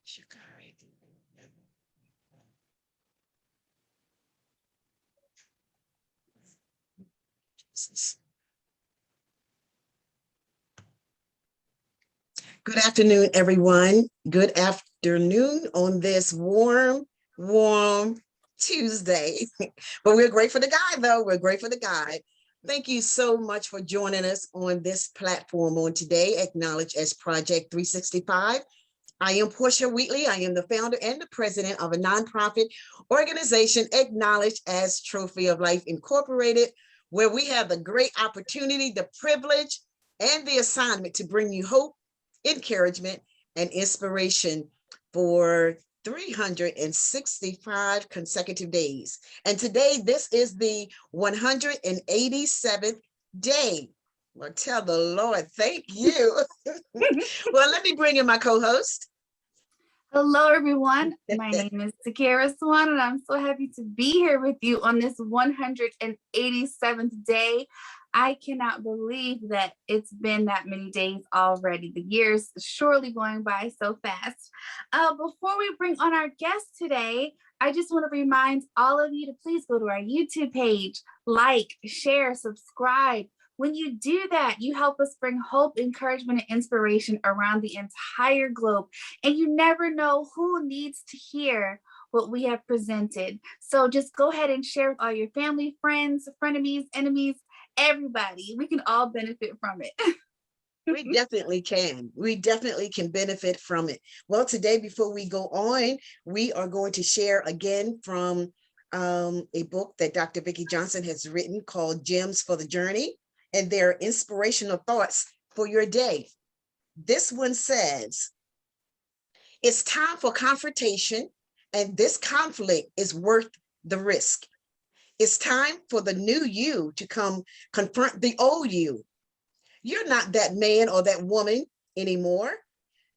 Sha Carri. Good afternoon, everyone. Good afternoon on this warm Tuesday. But we're grateful to God, though. We're grateful to God. Thank you so much for joining us on this platform on today, acknowledged as Project 365. I am Portia Wheatley. I am the founder and the president of a nonprofit organization acknowledged as Trophy of Life Incorporated, where we have the great opportunity, the privilege, and the assignment to bring you hope, encouragement, and inspiration for 365 consecutive days. And today, this is the 187th day. Well, tell the Lord, thank you. Well, let me bring in my co-host. Hello, everyone. My name is Sha Carri Richardson, and I'm so happy to be here with you on this 187th day. I cannot believe that it's been that many days already. The year's surely going by so fast. Before we bring on our guest today, I just want to remind all of you to please go to our YouTube page, like, share, subscribe. When you do that, you help us bring hope, encouragement, and inspiration around the entire globe. And you never know who needs to hear what we have presented. So just go ahead and share with all your family, friends, frenemies, enemies, everybody. We can all benefit from it. We definitely can. We definitely can benefit from it. Well, today, before we go on, we are going to share again from a book that Dr. Vicki Johnson has written called Gems for the Journey, and their inspirational thoughts for your day. This one says, it's time for confrontation, and this conflict is worth the risk. It's time for the new you to come confront the old you. You're not that man or that woman anymore.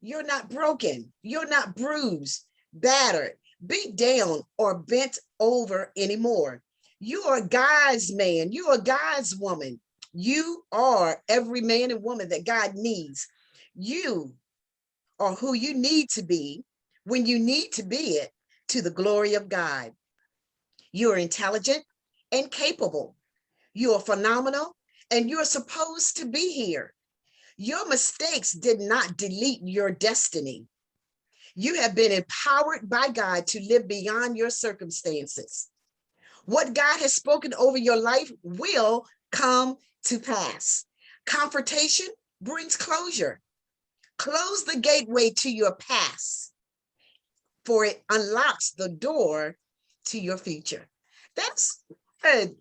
You're not broken. You're not bruised, battered, beat down, or bent over anymore. You are God's man. You are God's woman. You are every man and woman that God needs. You are who you need to be when you need to be it to the glory of God. You are intelligent and capable. You are phenomenal, and you're supposed to be here. Your mistakes did not delete your destiny. You have been empowered by God to live beyond your circumstances. What God has spoken over your life will come to pass. Confrontation brings closure. Close the gateway to your past, for it unlocks the door to your future. That's good.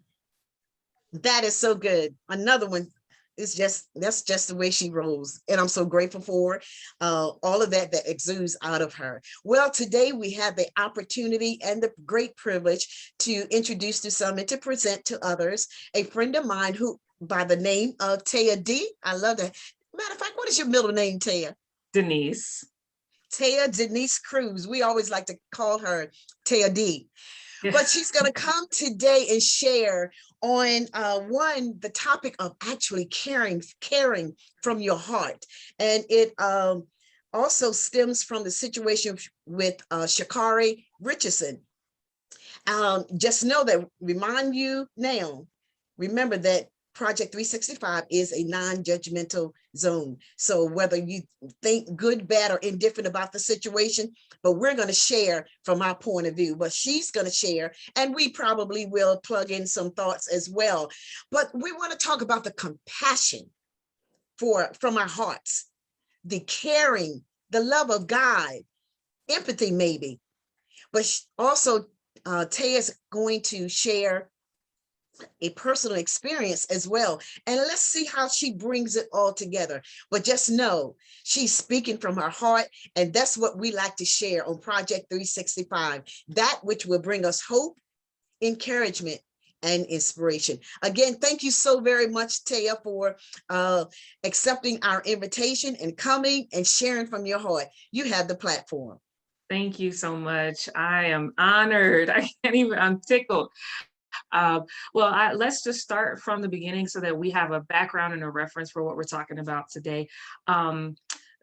That is so good. Another one is that's just the way she rolls, and I'm so grateful for all of that exudes out of her. Well, today we have the opportunity and the great privilege to introduce to some and to present to others a friend of mine who by the name of Taia D. I love that. Matter of fact, what is your middle name, Taia? Denise. Taia Denise Cruz. We always like to call her Taia D. But she's going to come today and share on the topic of actually caring from your heart. And it also stems from the situation with Sha Carri Richardson. Just know that, remember that Project 365 is a non-judgmental zone. So whether you think good, bad, or indifferent about the situation, but we're going to share from our point of view, but she's going to share, and we probably will plug in some thoughts as well. But we want to talk about the compassion from our hearts, the caring, the love of God, empathy maybe, but also Taia is going to share a personal experience as well. And let's see how she brings it all together. But just know she's speaking from her heart, and that's what we like to share on Project 365, that which will bring us hope, encouragement, and inspiration. Again, thank you so very much, Taia, for accepting our invitation and coming and sharing from your heart. You have the platform. Thank you so much. I am honored. I'm tickled. Let's just start from the beginning so that we have a background and a reference for what we're talking about today.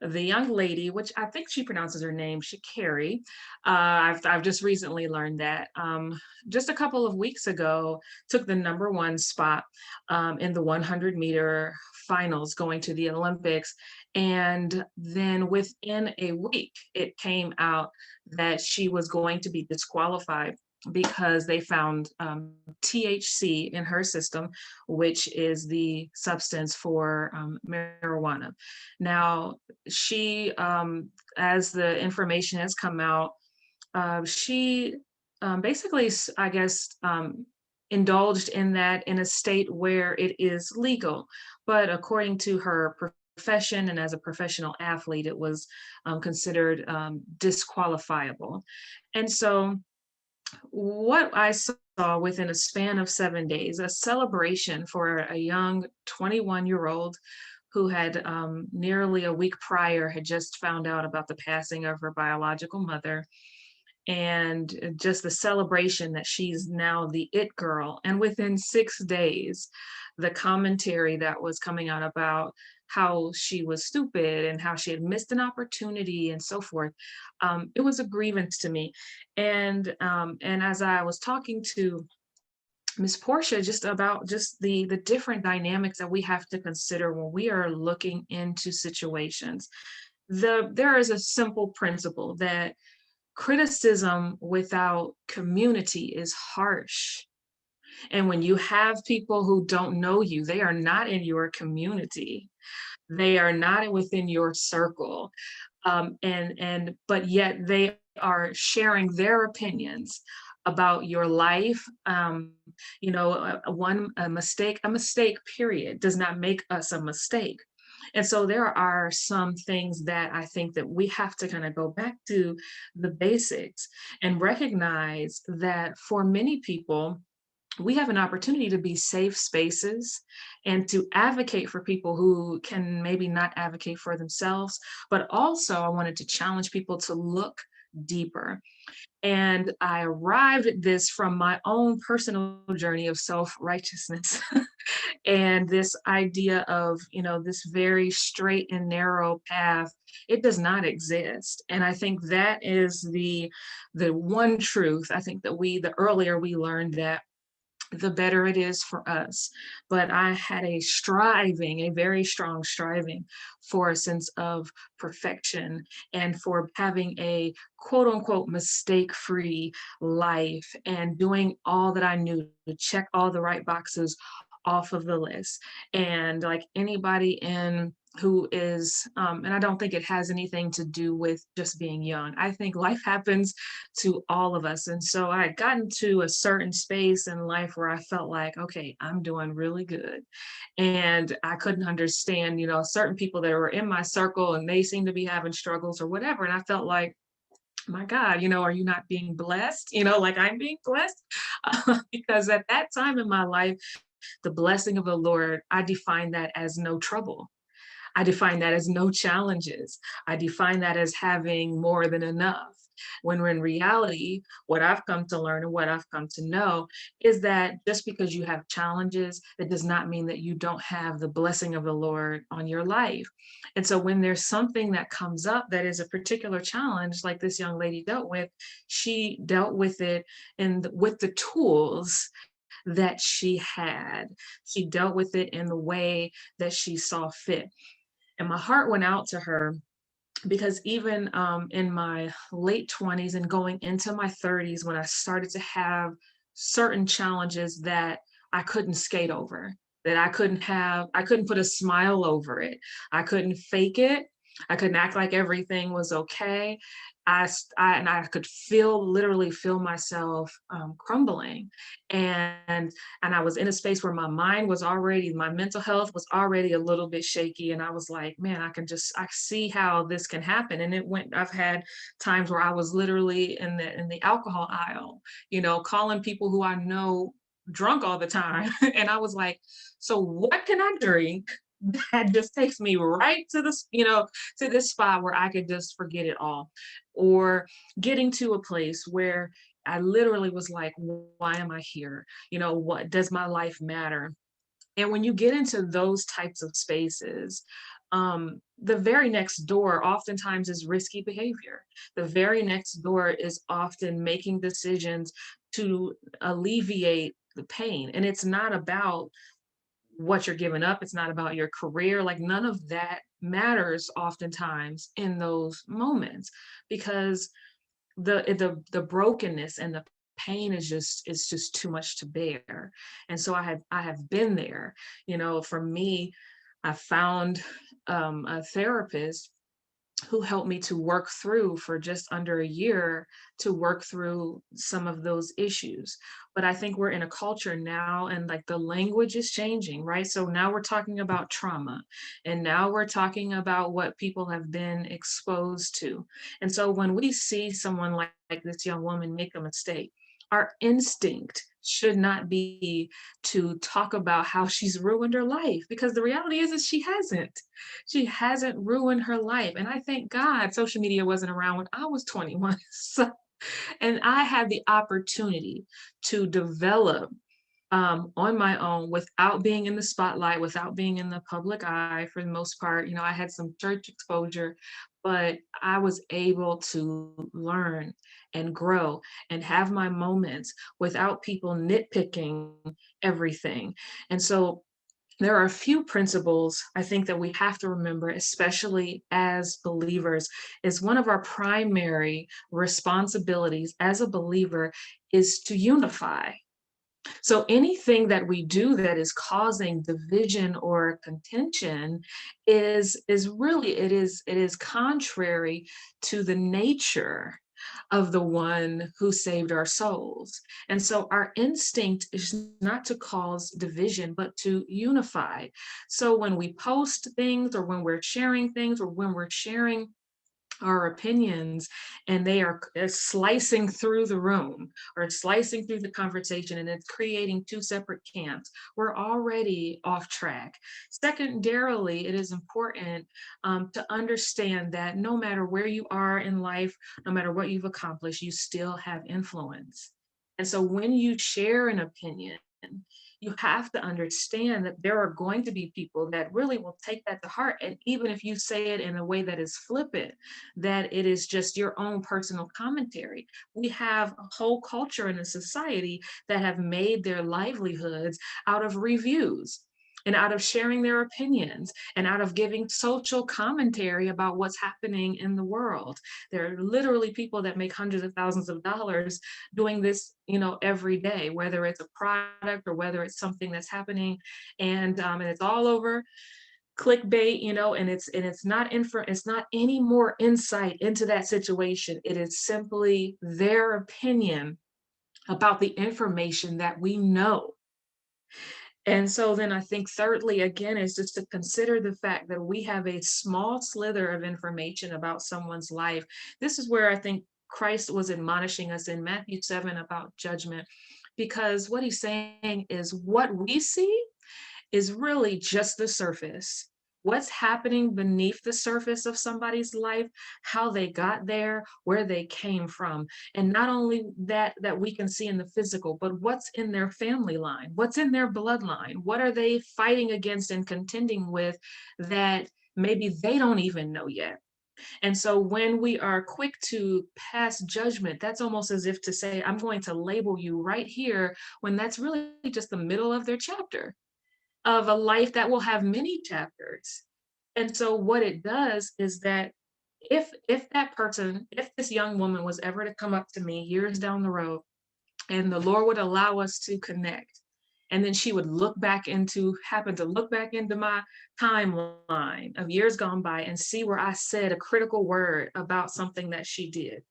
the young lady, which I think she pronounces her name Sha Carri. I've just recently learned that just a couple of weeks ago took the #1 spot in the 100-meter finals going to the Olympics. And then within a week, it came out that she was going to be disqualified because they found THC in her system, which is the substance for marijuana. Now, she, as the information has come out, she basically, I guess, indulged in that in a state where it is legal. But according to her profession and as a professional athlete, it was considered disqualifiable. And so what I saw within a span of 7 days, a celebration for a young 21-year-old who had nearly a week prior had just found out about the passing of her biological mother, and just the celebration that she's now the it girl. And within 6 days, the commentary that was coming out about how she was stupid and how she had missed an opportunity and so forth, it was a grievance to me. And as I was talking to Miss Portia just about just the different dynamics that we have to consider when we are looking into situations, there is a simple principle that criticism without community is harsh. And when you have people who don't know you, they are not in your community. They are not within your circle. But yet they are sharing their opinions about your life. A mistake, period, does not make us a mistake. And so there are some things that I think that we have to kind of go back to the basics and recognize that for many people, we have an opportunity to be safe spaces and to advocate for people who can maybe not advocate for themselves. But also, I wanted to challenge people to look deeper. And I arrived at this from my own personal journey of self-righteousness and this idea of, this very straight and narrow path. It does not exist. And I think that is the one truth. I think that the earlier we learned that, the better it is for us. But I had a very strong striving for a sense of perfection and for having a quote unquote mistake-free life and doing all that I knew to check all the right boxes off of the list. And like anybody in who is, and I don't think it has anything to do with just being young. I think life happens to all of us. And so I had gotten to a certain space in life where I felt like, okay, I'm doing really good. And I couldn't understand, certain people that were in my circle and they seemed to be having struggles or whatever. And I felt like, my God, are you not being blessed? Like I'm being blessed? Because at that time in my life, the blessing of the Lord, I define that as no trouble. I define that as no challenges. I define that as having more than enough. When in reality, what I've come to learn and what I've come to know is that just because you have challenges, that does not mean that you don't have the blessing of the Lord on your life. And so when there's something that comes up that is a particular challenge, like this young lady dealt with, she dealt with it with the tools that she had. She dealt with it in the way that she saw fit. And my heart went out to her because even in my late 20s and going into my 30s, when I started to have certain challenges that I couldn't skate over, that I couldn't put a smile over it. I couldn't fake it. I couldn't act like everything was okay. I could literally feel myself crumbling. And I was in a space where my mental health was already a little bit shaky. And I was like, man, I see how this can happen. And I've had times where I was literally in the alcohol aisle, calling people who I know drunk all the time. And I was like, so what can I drink that just takes me right to this, to this spot where I could just forget it all? Or getting to a place where I literally was like, why am I here? What does my life matter? And when you get into those types of spaces, the very next door oftentimes is risky behavior. The very next door is often making decisions to alleviate the pain. And it's not about what you're giving up. It's not about your career. Like none of that matters oftentimes in those moments because the brokenness and the pain is just too much to bear. And so I have been there. For me, I found a therapist who helped me to work through for just under a year to work through some of those issues. But I think we're in a culture now and like the language is changing, right? So now we're talking about trauma and now we're talking about what people have been exposed to. And so when we see someone like this young woman make a mistake, our instinct should not be to talk about how she's ruined her life because the reality is she hasn't ruined her life. And I thank God social media wasn't around when I was 21. So, and I had the opportunity to develop on my own without being in the spotlight, without being in the public eye for the most part. I had some church exposure, but I was able to learn and grow and have my moments without people nitpicking everything. And so there are a few principles I think that we have to remember, especially as believers, is one of our primary responsibilities as a believer is to unify. So anything that we do that is causing division or contention is really it is contrary to the nature of the one who saved our souls. And so our instinct is not to cause division, but to unify. So when we post things or when we're sharing things or when we're sharing our opinions and they are slicing through the room or slicing through the conversation and it's creating two separate camps, we're already off track. Secondarily, it is important to understand that no matter where you are in life, no matter what you've accomplished, you still have influence. And so when you share an opinion, you have to understand that there are going to be people that really will take that to heart. And even if you say it in a way that is flippant, that it is just your own personal commentary. We have a whole culture in a society that have made their livelihoods out of reviews and out of sharing their opinions and out of giving social commentary about what's happening in the world. There are literally people that make hundreds of thousands of dollars doing this, every day, whether it's a product or whether it's something that's happening, and it's all over clickbait, and it's not it's not any more insight into that situation. It is simply their opinion about the information that we know. And so then I think thirdly, again, is just to consider the fact that we have a small slither of information about someone's life. This is where I think Christ was admonishing us in Matthew 7 about judgment, because what he's saying is what we see is really just the surface. What's happening beneath the surface of somebody's life, how they got there, where they came from. And not only that we can see in the physical, but what's in their family line, what's in their bloodline, what are they fighting against and contending with that maybe they don't even know yet. And so when we are quick to pass judgment, that's almost as if to say, I'm going to label you right here, when that's really just the middle of their chapter of a life that will have many chapters. And so what it does is that if that person, if this young woman was ever to come up to me years down the road and the Lord would allow us to connect, and then she would happen to look back into my timeline of years gone by and see where I said a critical word about something that she did,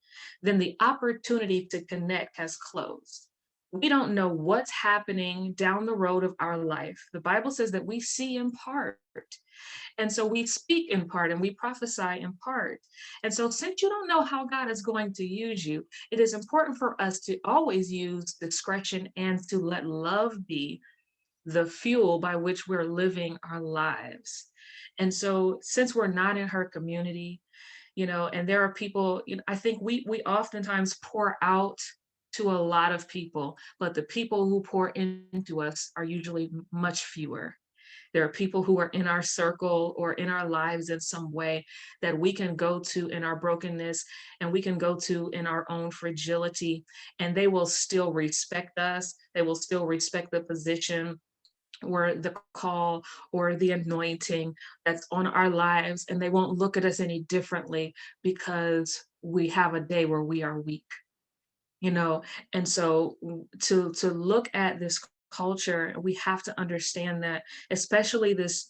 then the opportunity to connect has closed. We don't know what's happening down the road of our life. The Bible says that we see in part. And so we speak in part and we prophesy in part. And so since you don't know how God is going to use you, it is important for us to always use discretion and to let love be the fuel by which we're living our lives. And so since we're not in her community, and there are people, I think we oftentimes pour out to a lot of people, but the people who pour into us are usually much fewer. There are people who are in our circle or in our lives in some way that we can go to in our brokenness, and we can go to in our own fragility, and they will still respect us. They will still respect the position or the call or the anointing that's on our lives, and they won't look at us any differently because we have a day where we are weak, you know. And so to look at this culture, we have to understand that, especially this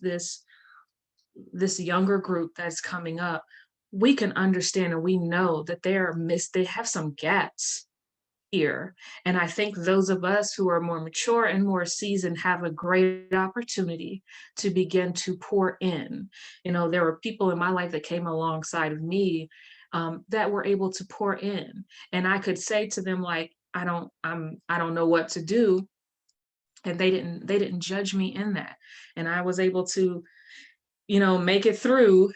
younger group that's coming up, we can understand and we know that they have some gaps here. And I think those of us who are more mature and more seasoned have a great opportunity to begin to pour in. You know, there were people in my life that came alongside of me, that were able to pour in, and I could say to them, like, I don't know what to do, and they didn't judge me in that, and I was able to, you know, make it through,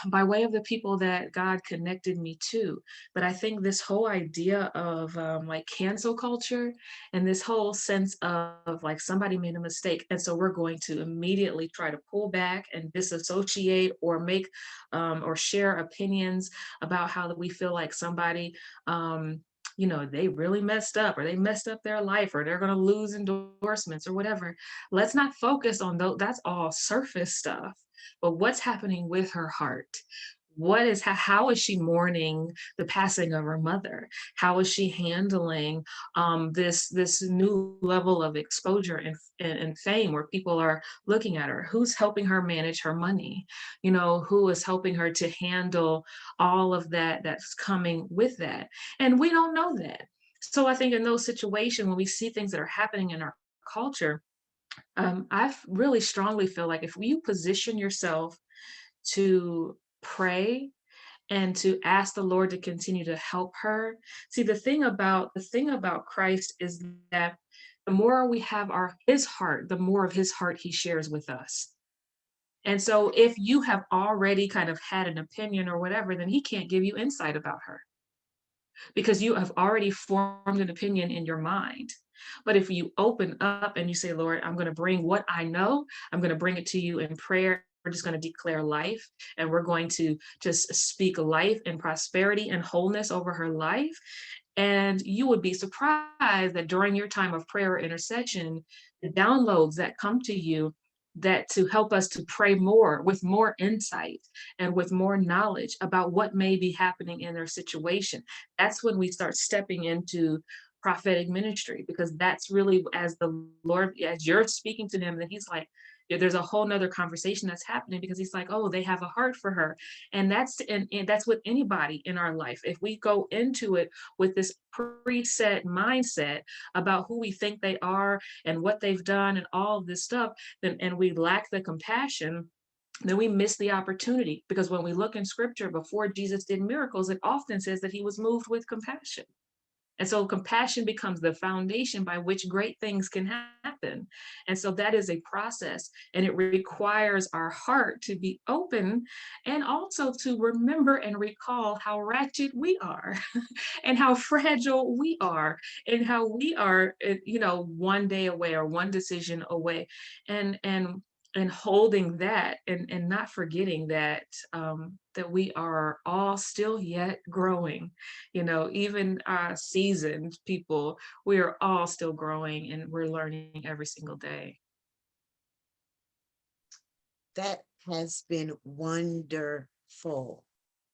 by way of the people that God connected me to. But I think this whole idea of, like, cancel culture, and this whole sense of like somebody made a mistake, and so we're going to immediately try to pull back and disassociate or make, or share opinions about how that we feel like somebody, you know, they really messed up, or they messed up their life, or they're going to lose endorsements or whatever. Let's not focus on those. That's all surface stuff. But what's happening with her heart? How is she mourning the passing of her mother? How is she handling, this new level of exposure and fame where people are looking at her? Who's helping her manage her money? You know, who is helping her to handle all of that that's coming with that? And we don't know that. So I think in those situations, when we see things that are happening in our culture, I really strongly feel like if you position yourself to pray and to ask the Lord to continue to help her. See, the thing about Christ is that the more we have his heart, the more of his heart he shares with us. And so if you have already kind of had an opinion or whatever, then he can't give you insight about her, because you have already formed an opinion in your mind. But if you open up and you say, Lord, I'm going to bring what I know, I'm going to bring it to you in prayer. We're just going to declare life, and we're going to just speak life and prosperity and wholeness over her life. And you would be surprised that during your time of prayer or intercession, the downloads that come to you, that to help us to pray more with more insight and with more knowledge about what may be happening in their situation. That's when we start stepping into prophetic ministry, because that's really, as the Lord, as you're speaking to him, then he's like, there's a whole nother conversation that's happening, because he's like, oh, they have a heart for her. And that's with anybody in our life. If we go into it with this preset mindset about who we think they are and what they've done and all of this stuff, then, and we lack the compassion, then we miss the opportunity. Because when we look in scripture, before Jesus did miracles, it often says that he was moved with compassion. And so compassion becomes the foundation by which great things can happen. And so that is a process, and it requires our heart to be open, and also to remember and recall how ratchet we are and how fragile we are, and how we are, you know, one day away or one decision away. And holding that, and not forgetting that, that we are all still yet growing, you know, even seasoned people, we are all still growing, and we're learning every single day. That has been wonderful.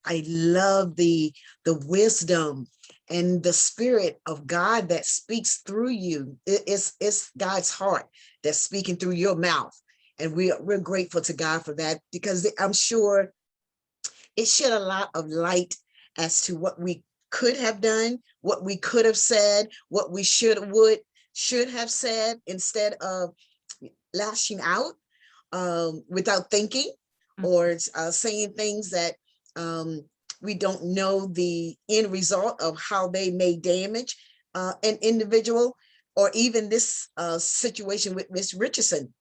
I love the wisdom and the spirit of God that speaks through you. It's God's heart that's speaking through your mouth. And we're grateful to God for that, because I'm sure it shed a lot of light as to what we could have done, what we could have said, what we should have said, instead of lashing out without thinking, or saying things that we don't know the end result of how they may damage an individual, or even this situation with Miss Richardson.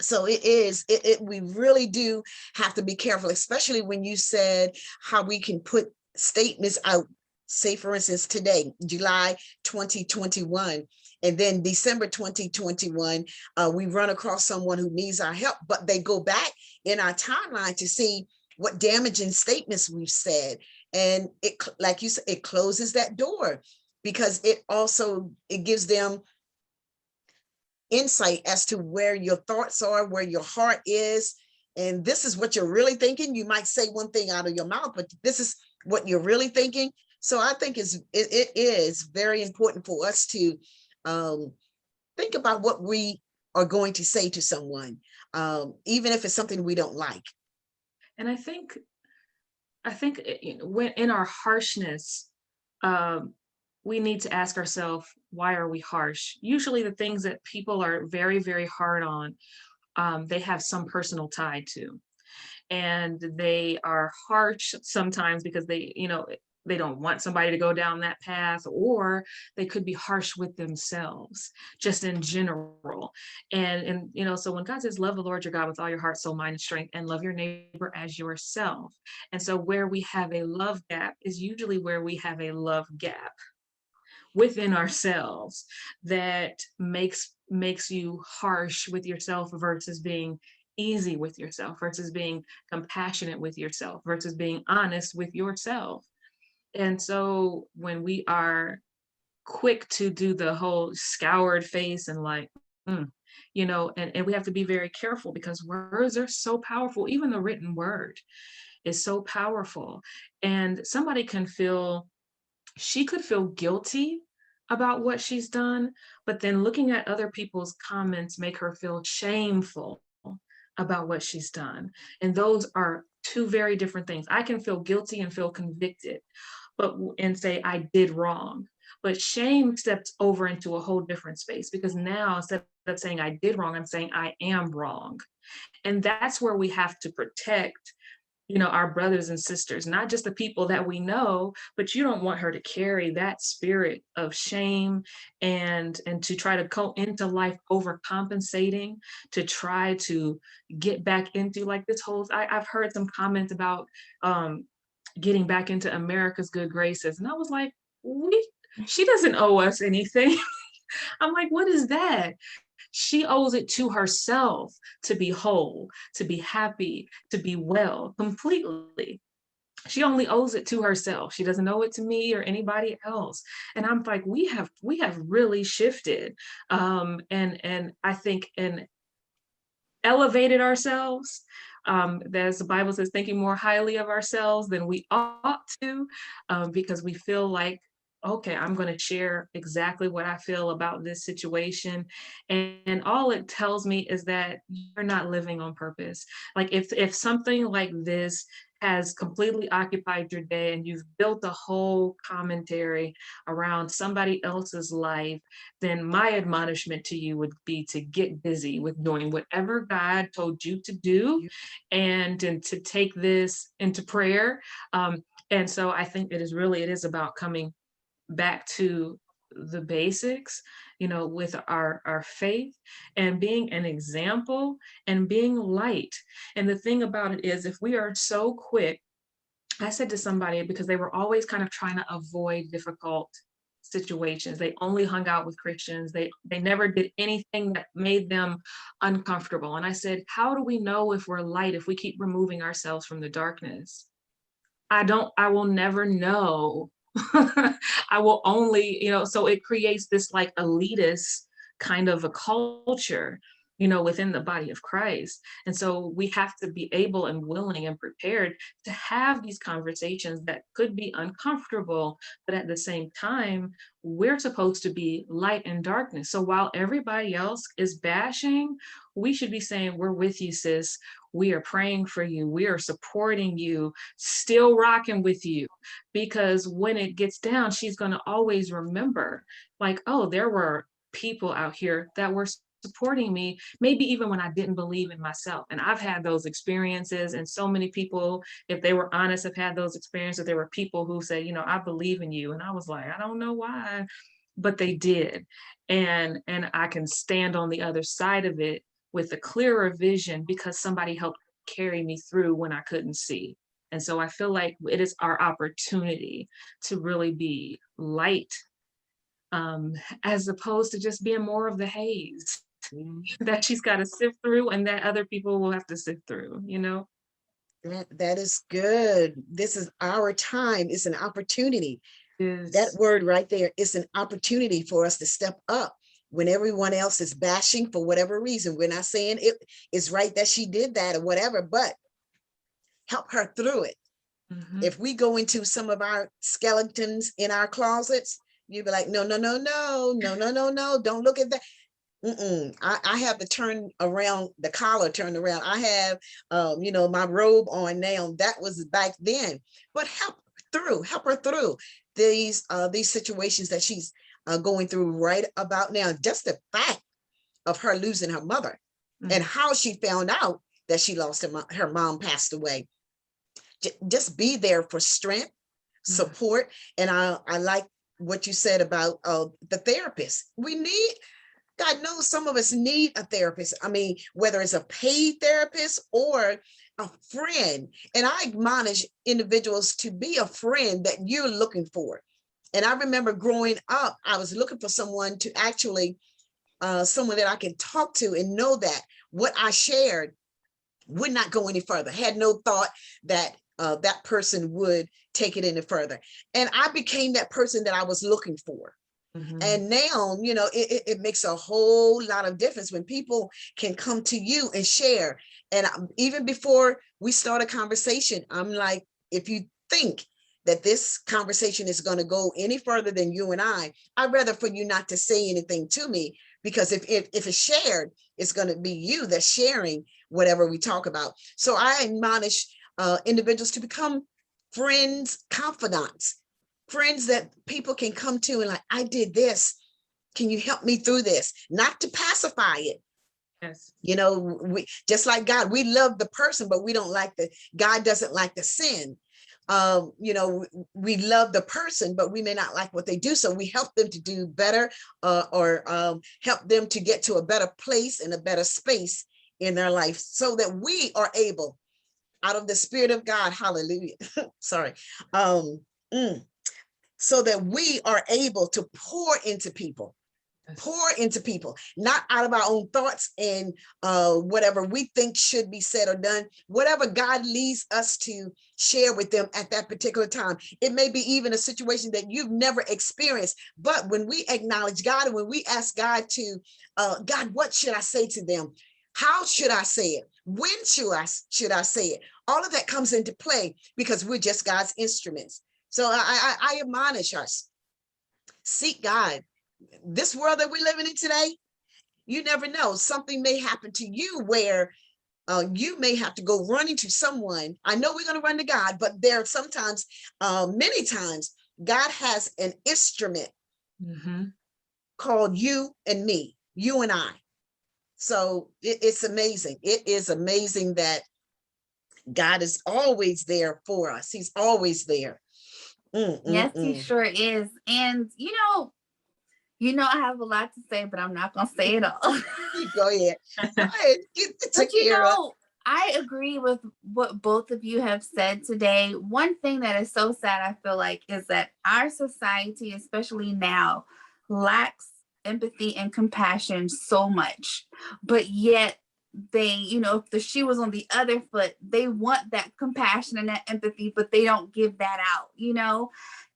So we really do have to be careful, especially when you said how we can put statements out say for instance, today, July 2021, and then December 2021, we run across someone who needs our help, but they go back in our timeline to see what damaging statements we've said. And it, like you said, it closes that door, because it gives them insight as to where your thoughts are, where your heart is. And this is what you're really thinking. You might say one thing out of your mouth, but this is what you're really thinking. So I think it is very important for us to think about what we are going to say to someone, even if it's something we don't like. And I think when in our harshness, we need to ask ourselves, why are we harsh? Usually the things that people are very, very hard on, they have some personal tie to. And they are harsh sometimes because they don't want somebody to go down that path, or they could be harsh with themselves just in general. And so when God says, love the Lord your God with all your heart, soul, mind, and strength, and love your neighbor as yourself. And so where we have a love gap is usually where we have a love gap within ourselves that makes you harsh with yourself versus being easy with yourself, versus being compassionate with yourself, versus being honest with yourself. And so when we are quick to do the whole scoured face and like, and we have to be very careful, because words are so powerful. Even the written word is so powerful. And she could feel guilty about what she's done, but then looking at other people's comments make her feel shameful about what she's done. And those are two very different things. I can feel guilty and feel convicted, and say I did wrong. But shame steps over into a whole different space, because now instead of saying I did wrong, I'm saying I am wrong. And that's where we have to protect our brothers and sisters, not just the people that we know, but you don't want her to carry that spirit of shame and to try to go into life overcompensating, to try to get back into like this whole, I've heard some comments about getting back into America's good graces. And I was like, she doesn't owe us anything. I'm like, what is that? She owes it to herself to be whole, to be happy, to be well, completely. She only owes it to herself. She doesn't owe it to me or anybody else. And I'm like, we have really shifted, and I think elevated ourselves. As the Bible says, thinking more highly of ourselves than we ought to, because we feel like, okay, I'm going to share exactly what I feel about this situation. And all it tells me is that you're not living on purpose. Like if something like this has completely occupied your day and you've built a whole commentary around somebody else's life, then my admonishment to you would be to get busy with doing whatever God told you to do, and to take this into prayer. And so I think it is about coming back to the basics, with our faith, and being an example and being light. And the thing about it is, if we are so quick, I said to somebody, because they were always kind of trying to avoid difficult situations. They only hung out with Christians. They never did anything that made them uncomfortable. And I said, how do we know if we're light if we keep removing ourselves from the darkness? I will never know. I will only, so it creates this like elitist kind of a culture, within the body of Christ. And so we have to be able and willing and prepared to have these conversations that could be uncomfortable, but at the same time, we're supposed to be light in darkness. So while everybody else is bashing, we should be saying, we're with you, sis. We are praying for you. We are supporting you, still rocking with you. Because when it gets down, she's going to always remember, like, oh, there were people out here that were supporting me, maybe even when I didn't believe in myself. And I've had those experiences, and so many people, if they were honest, have had those experiences. There were people who say, I believe in you. And I was like, I don't know why, but they did. And I can stand on the other side of it with a clearer vision, because somebody helped carry me through when I couldn't see. And so I feel like it is our opportunity to really be light, as opposed to just being more of the haze that she's got to sift through and that other people will have to sift through, you know? That is good. This is our time. It's an opportunity. That Is word right there is an opportunity for us to step up when everyone else is bashing for whatever reason. We're not saying it is right that she did that or whatever, but help her through it. If we go into some of our skeletons in our closets, you'd be like, no, no, no, no, no, no, no, no, don't look at that. I have to turn around, the collar turned around. I have, my robe on now. That was back then. But help her through these situations that she's going through right about now. Just the fact of her losing her mother and how she found out that she lost her mom passed away. Just be there for strength, support. And I like what you said about the therapist. We need, God knows some of us need a therapist. I mean, whether it's a paid therapist or a friend. And I admonish individuals to be a friend that you're looking for. And I remember growing up, I was looking for someone to actually, someone that I can talk to and know that what I shared would not go any further. Had no thought that that person would take it any further. And I became that person that I was looking for. And now, it makes a whole lot of difference when people can come to you and share. And even before we start a conversation, I'm like, if you think that this conversation is going to go any further than you and I'd rather for you not to say anything to me, because if it's shared, it's going to be you that's sharing whatever we talk about. So I admonish individuals to become friends, confidants, friends that people can come to and like, I did this. Can you help me through this? Not to pacify it. yes. We just like God, we love the person, but we don't like God doesn't like the sin. We love the person, but we may not like what they do. So we help them to do better or help them to get to a better place and a better space in their life so that we are able, out of the Spirit of God, hallelujah, sorry, so that we are able to pour into people, not out of our own thoughts and whatever we think should be said or done, whatever God leads us to share with them at that particular time. It may be even a situation that you've never experienced, but when we acknowledge God and when we ask God to, God, what should I say to them? How should I say it? When should I say it? All of that comes into play because we're just God's instruments. So I admonish us, seek God. This world that we're living in today, you never know. Something may happen to you where you may have to go running to someone. I know we're going to run to God, but there are sometimes, many times, God has an instrument called you and me, you and I. So it's amazing. It is amazing that God is always there for us. He's always there. Yes, he sure is. And I have a lot to say, but I'm not gonna say it all. Go ahead. Go ahead. But I agree with what both of you have said today. One thing that is so sad, I feel like, is that our society, especially now, lacks empathy and compassion so much. But yet they, if the shoe was on the other foot, they want that compassion and that empathy, but they don't give that out,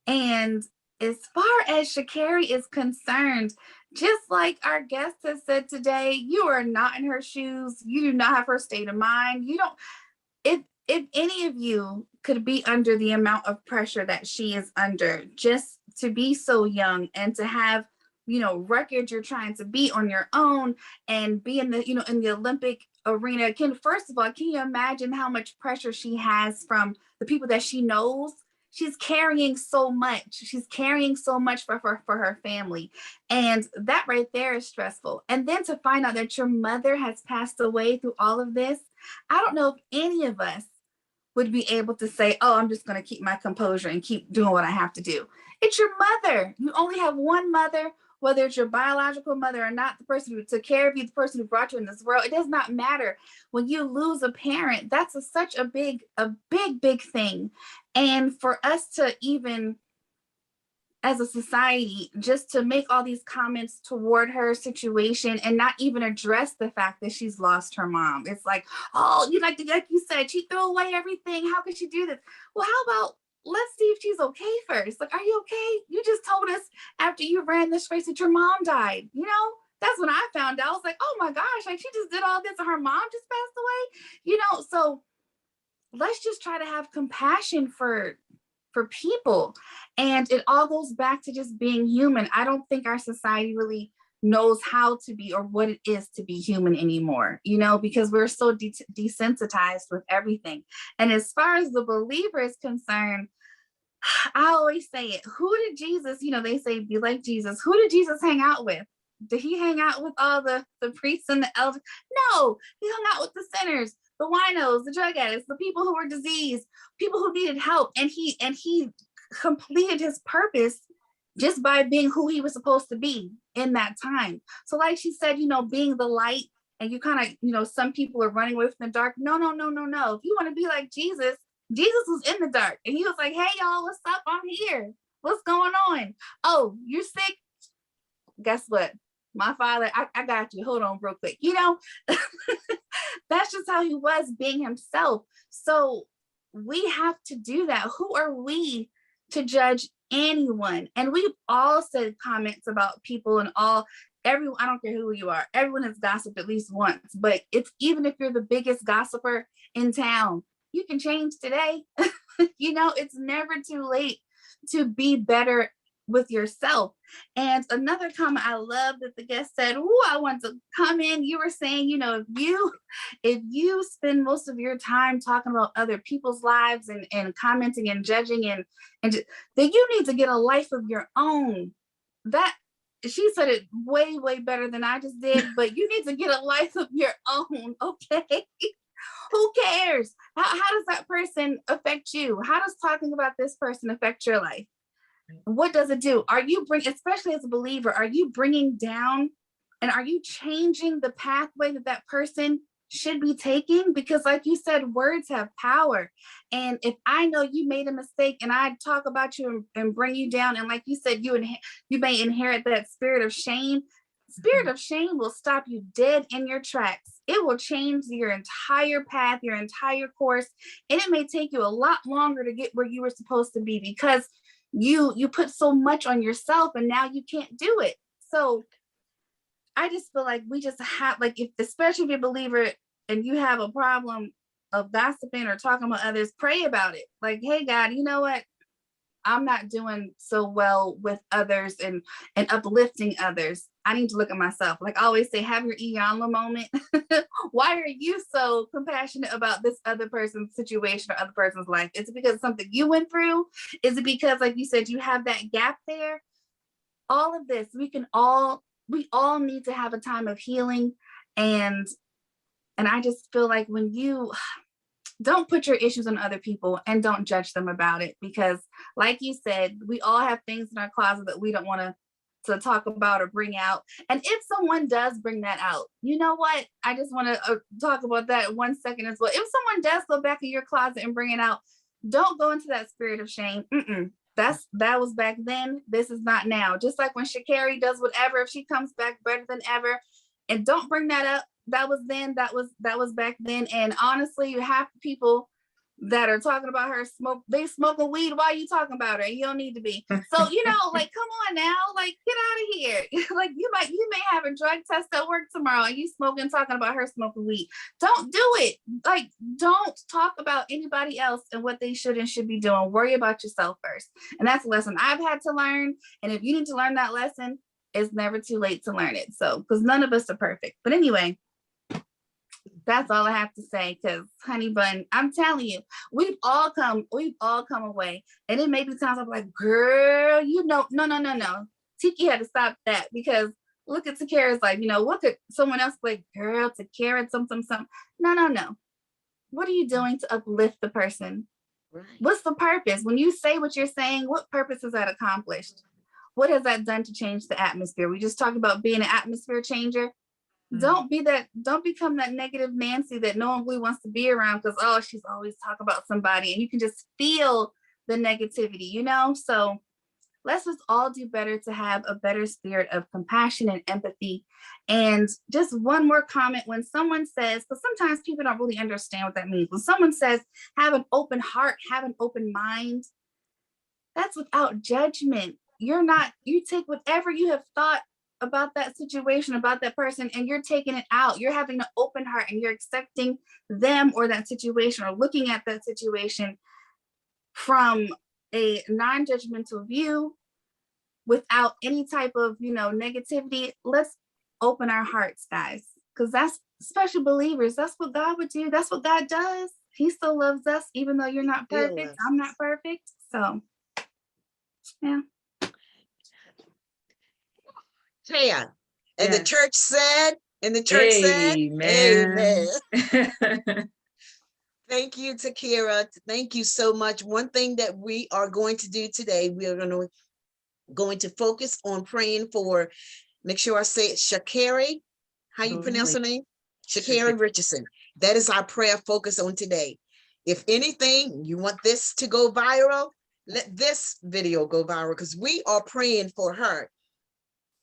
And as far as Sha Carri is concerned, just like our guest has said today, you are not in her shoes. You do not have her state of mind. You don't, if any of you could be under the amount of pressure that she is under, just to be so young and to have, record you're trying to be on your own and be in the, in the Olympic arena. First of all, can you imagine how much pressure she has from the people that she knows? She's carrying so much. She's carrying so much for her family. And that right there is stressful. And then to find out that your mother has passed away through all of this, I don't know if any of us would be able to say, oh, I'm just going to keep my composure and keep doing what I have to do. It's your mother. You only have one mother whether it's your biological mother or not, the person who took care of you, the person who brought you in this world, it does not matter. When you lose a parent, that's such a big thing. And for us to even, as a society, just to make all these comments toward her situation and not even address the fact that she's lost her mom. It's like, oh, like you said, she threw away everything. How could she do this? Well, how about let's see if she's okay first. Like, are you okay? You just told us after you ran this race that your mom died. That's when I found out. I was like, oh my gosh, like she just did all this and her mom just passed away. So let's just try to have compassion for people. And it all goes back to just being human. I don't think our society really knows how to be or what it is to be human anymore, because we're so desensitized with everything. And as far as the believer is concerned, I always say it. Who did Jesus, they say be like Jesus. Who did Jesus hang out with? Did he hang out with all the priests and the elders? No, he hung out with the sinners, the winos, the drug addicts, the people who were diseased, people who needed help. And he completed his purpose just by being who he was supposed to be in that time. So like she said, being the light, and you kind of, some people are running away from the dark. No. If you want to be like Jesus, Jesus was in the dark and he was like, hey y'all, what's up? I'm here. What's going on? Oh, you're sick? Guess what? My father, I got you. Hold on real quick. That's just how he was, being himself. So we have to do that. Who are we to judge anyone? And we've all said comments about people and everyone, I don't care who you are, everyone has gossiped at least once. But it's even if you're the biggest gossiper in town, you can change today. It's never too late to be better with yourself. And another comment I love that the guest said, I want to come in. You were saying, if you spend most of your time talking about other people's lives and commenting and judging and then you need to get a life of your own. That she said it way, way better than I just did, but you need to get a life of your own. Okay. Who cares? How does that person affect you? How does talking about this person affect your life? What does it do? Are you especially as a believer, are you bringing down and are you changing the pathway that person should be taking? Because like you said, words have power. And if I know you made a mistake and I talk about you and bring you down, and like you said, you may inherit that spirit of shame. Spirit of shame will stop you dead in your tracks. It will change your entire path, your entire course. And it may take you a lot longer to get where you were supposed to be because you put so much on yourself and now you can't do it. So I just feel like we just have, like, especially if you're a believer and you have a problem of gossiping or talking about others, pray about it. Like, hey God, you know what? I'm not doing so well with others and uplifting others. I need to look at myself. Like I always say, have your Iyanla moment. Why are you so compassionate about this other person's situation or other person's life? Is it because of something you went through? Is it because, like you said, you have that gap there? All of this, we all need to have a time of healing. And I just feel like when you don't put your issues on other people and don't judge them about it, because like you said, we all have things in our closet that we don't want to talk about or bring out. And if someone does bring that out, you know what? I just want to talk about that 1 second as well. If someone does go back in your closet and bring it out, don't go into that spirit of shame. That was back then. This is not now. Just like when Sha Carri does whatever, if she comes back better than ever, and don't bring that up. That was then, that was back then. And honestly, you have people that are talking about her they smoking weed while you talking about her. You don't need to be. So, like, come on now, like, get out of here. Like you may have a drug test at work tomorrow and you smoking, talking about her smoking weed. Don't do it. Like, don't talk about anybody else and what they should and should be doing. Worry about yourself first. And that's a lesson I've had to learn. And if you need to learn that lesson, it's never too late to learn it. So, because none of us are perfect. But anyway, that's all I have to say, because honey bun, I'm telling you, we've all come away. And it may be times I'm like, girl, no. Tiki had to stop that, because look at Takara's like, what could someone else like, girl, Takara, something. No. What are you doing to uplift the person? Right. What's the purpose? When you say what you're saying, what purpose is that accomplished? what has that done to change the atmosphere? We just talked about being an atmosphere changer. Don't become that negative Nancy that no one really wants to be around because, oh, she's always talking about somebody, and you can just feel the negativity, you know? So let's just all do better to have a better spirit of compassion and empathy. And just one more comment, when someone says, because sometimes people don't really understand what that means. When someone says, have an open heart, have an open mind, that's without judgment. You take whatever you have thought about that situation, about that person, and you're taking it out. You're having an open heart and you're accepting them or that situation, or looking at that situation from a non-judgmental view without any type of, negativity. Let's open our hearts, guys, because that's special believers. That's what God would do. That's what God does. He still loves us, even though you're not perfect. I'm not perfect. So, yeah. Yeah. And Yes. the church said, amen. Thank you, Takira. Thank you so much. One thing that we are going to do today, we are going to focus on praying for, make sure I say it, Sha Carri. How you pronounce her name? Sha Carri Richardson. That is our prayer focus on today. If anything, you want this to go viral, let this video go viral, because we are praying for her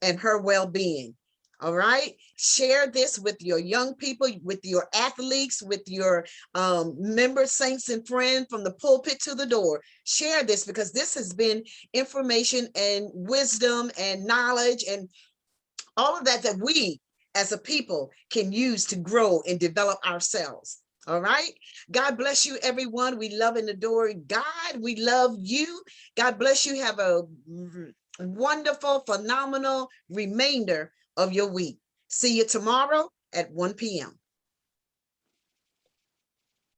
and her well-being. All right, share this with your young people, with your athletes, with your members, saints, and friends, from the pulpit to the door. Share this, because this has been information and wisdom and knowledge and all of that we as a people can use to grow and develop ourselves. All right. God bless you, everyone. We love and adore God. We love you. God bless you. Have a wonderful, phenomenal remainder of your week. See you tomorrow at 1 p.m.